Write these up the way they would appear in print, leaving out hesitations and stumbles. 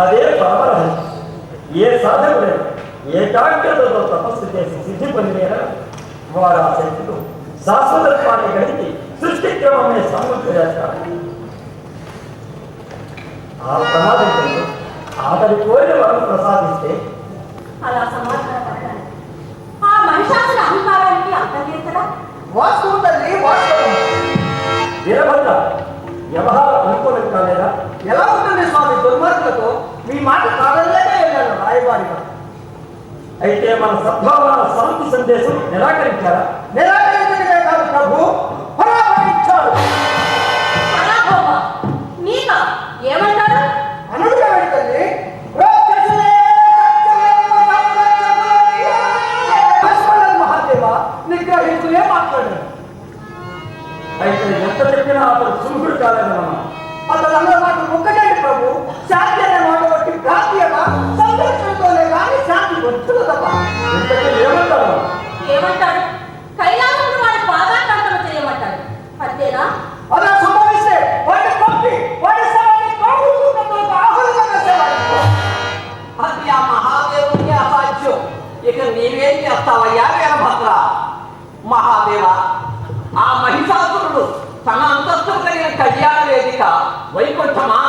అదే పరమరహస్యం. ఏ సాధకుడైనా ఏకాగ్రతతో తపస్సు చేసి సిద్ధి పొందిన వారు ఆ శక్తితో శాశ్వతత్వాన్ని కలిగి సృష్టి క్రమమే సమృద్ధి చేస్తారు. ఆ ప్రమాదం అతని కోరిన వరం ప్రసాదిస్తే అలా సమాధానపడ్డాను. ఆ మహిషాసుల అహంకారానికి అర్థం చేస్తారా? వాస్తవం తల్లి, వాస్తవం. వీరభద్ర వ్యవహారం అనుకూలం కాలేదా? ఎలా ఉంటుంది స్వామి? దుర్మార్గులతో మీ మాట కాదలేక వెళ్ళాను రాయబారిగా. అయితే మన సద్భావన శాంతి సందేశం నిరాకరించారా? నిరాకరించడమే కాదు ప్రభు, పరాభవించారు. నీకా ఏమంటారు? అనడుగా వెళ్తుంది మహాదేవ నిగ్రహించులే మాట్లాడారు. అయితే ఎంత చెప్పినా అతను సుముఖుడు కాలేదన్నమాట. అతను అన్న మాట ఒక్కటండి ప్రభు, శాంతి అనే మాట బట్టి ప్రాంతీయత సంరక్షణతోనే కానీ శాంతి వచ్చులు తప్ప. ఇంతకీ ఏమంటారు? ఏమంటాడు? కైలాసంలో వాడి పాదాకాంతలు చేయమంటాడు. అంతేనా? అలా సంభవిస్తే వాడిని పంపి వాడి శవాన్ని కావులతో ఆహులుగా సేవాడు. అది ఆ మహాదేవునికి అసాధ్యం. ఇక నీవేం చేస్తావయ్యా వీరభద్ర? మహాదేవ, ఆ మహిషాసురుడు తన అంతస్తు కలిగిన కళ్యాణ వేదిక వైకుంఠమా,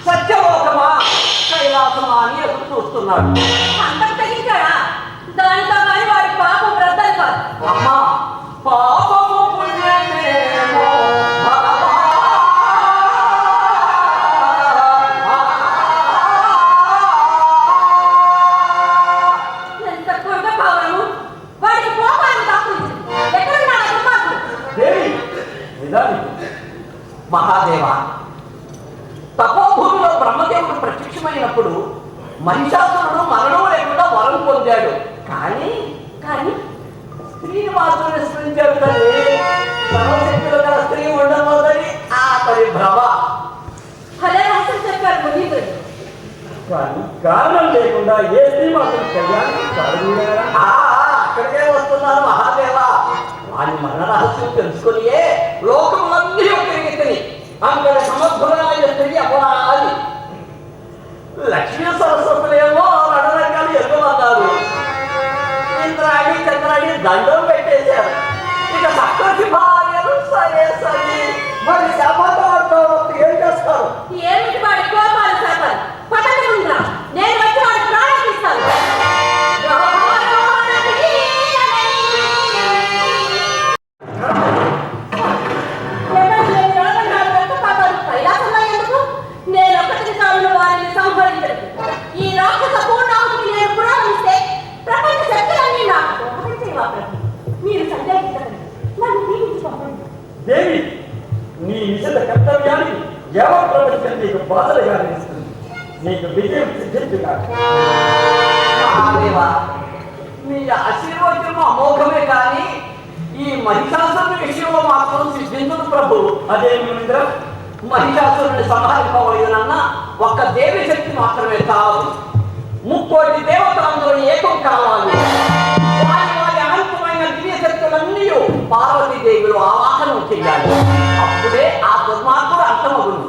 సత్యలోకమా, కైలాసమా అని ఎదురు చూస్తున్నాడు. అంతకు తగ్గించాడా? దానితో కానీ వాడి పాపం బ్రద్దలు కాదు. అమ్మా, పాపము పుణ్యమేమో భగవా. ఎంత కుర్ర పావనము! వాడికి కోపాన్ని దాపురించింది. ఎక్కడున్నాడు ఆ దుర్మార్గుడు? దేవి నిజానికి మహాదేవ, తపోభూమిలో బ్రహ్మదేవుడు ప్రత్యక్షమైనప్పుడు మహిషాసురుడు మరణం లేకుండా వరం పొందాడు. కానీ కానీ స్త్రీని మాత్రం విస్మరించాడు తల్లి. సర్వశక్తులు గల స్త్రీ ఉండబోదని అతని భ్రమ. భలే రహస్యం చెప్పారు మునీంద్రుడు. కానీ కారణం లేకుండా ఏ స్త్రీ మాత్రం కళ్యాణం కాదు. అక్కడికే వస్తున్నారు మహాదేవ. వారి మరణ రహస్యం తెలుసుకునియే లోకములన్నీ తిరిగి అక్కడ సమర్థులైన స్త్రీ అపరాధి. లక్ష్మీ సరస్వతులేమో రణరంగాలు ఎదురన్నారు. ఇంద్రాణి చంద్రాణి దండం పెట్టేశారు. ఇక చక్రవర్తి భార్యలు సరే సరే మరి శాపంతో ఏం చేస్తారు? ఏమిటి వాడి కోపాలు శాపాలు? పట్టణం ఉందా? నేను వచ్చి వాడి ప్రాణం తీస్తాను. నేను ఒక్కటి చాలు వారిని సంహరించదు. ఈ రాక్షస పూర్ణాహుతికి నేను పురాణిస్తే ప్రపంచ శక్తులన్నీ నాకు దోహరించేవా ప్రభు? మీరు సందేహించకండి, నన్ను దీవించి పంపండి. దేవి నీ నిజత కర్తవ్యానికి యావత్ ప్రపంచం నీకు బాధలుగా నిలుస్తుంది. నీకు విజయం సిద్ధించుగా. మహాదేవ, మీ ఆశీర్వాదం అమోఘమే కానీ ఈ మహిషాసురుడి విషయంలో మాత్రం సిద్ధించదు ప్రభు. అదే మునీంద్ర, మహిషాసురుడిని సంహరింపవలనన్న ఒక్క దేవి శక్తి మాత్రమే కావాలి. 3 కోటి దేవతలందరూ ఏకం కావాలి. వారి వారి అనంతమైన దివ్య శక్తులన్నీ పార్వతీదేవులు ఆవాహనం చేయాలి. అప్పుడే ఆ దుర్మార్గుడు అర్థమగును.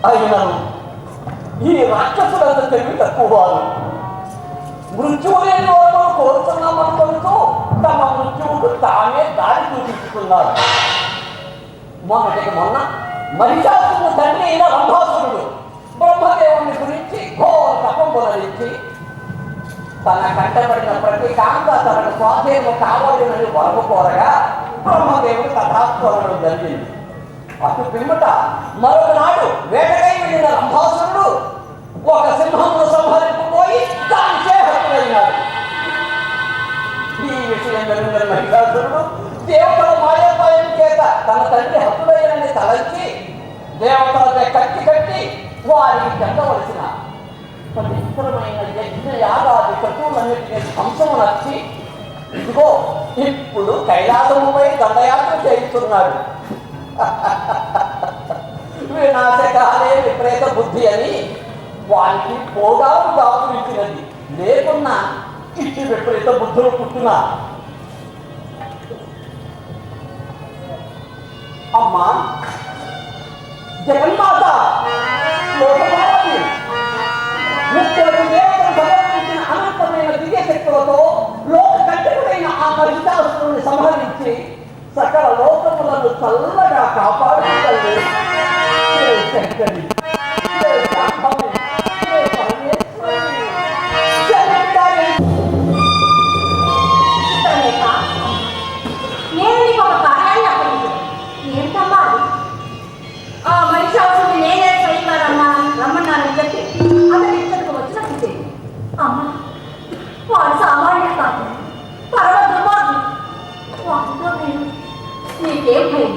అయినను ఈ రాక్షసులంత తెలివి తక్కువ వారు మృత్యువు లేని వారు కోరుతున్నామనుకుంటూ తమ మృత్యువుకు తానే దారి చూపించుకున్నారు. మొన్న మహిషాసురుడు తండ్రి అయిన రంభాసురుడు బ్రహ్మదేవుని గురించి ఘోర తపం మొదలించి తన కంటపడిన ప్రతి కాంత తనకు స్వాధీనం కావాలని వరము కోరగా బ్రహ్మదేవుడు కథాస్మరణం జరిగింది. అటు పిమ్మట మరొక నాడు వేటకై వెళ్ళిన రంభాసురుడు ఒక సింహమును సంహరింపుపోయి దాని చేహత్తులైనాడు. ఈ విషయం జరిగిన మహిషాసురుడు దేవతల మాయోపాయం చేత తన తండ్రి హత్తులయ్యనని తలంచి దేవతలపై కట్టి వారికి చెందవలసిన పవిత్రమైన యజ్ఞ యాగాది కట్టులన్నిటినీ ధ్వంసము నచ్చి ఇదిగో ఇప్పుడు కైలాసముపై దండయాత్ర చేయిస్తున్నాడు. వినాశకాలే విపరీత బుద్ధి అని వారికి పోగాలు దాపురించినది. లేకున్నా ఇచ్చి విపరీత బుద్ధులు పుట్టినా అమ్మా జగన్మాత లోకమాతని ముఖ్యులకు దేవతలు సమర్పించిన అనంతమైన దివ్య శక్తులతో లోక కంటకుడైన ఆ పరిశాస్త్రుని సంహరించి సకల లోకములను చల్లగా కాపాడుతుంది. ఆ మహిషాసురుని నేనే స్వయంగా రమ్మన్నానని చెప్పి అతని ఇక్కడికి వచ్చినట్టు అమ్మా వాడు సామాన్య కాదు పరమ దుర్మార్గుడు. వాటితో నేను నీకేం భయం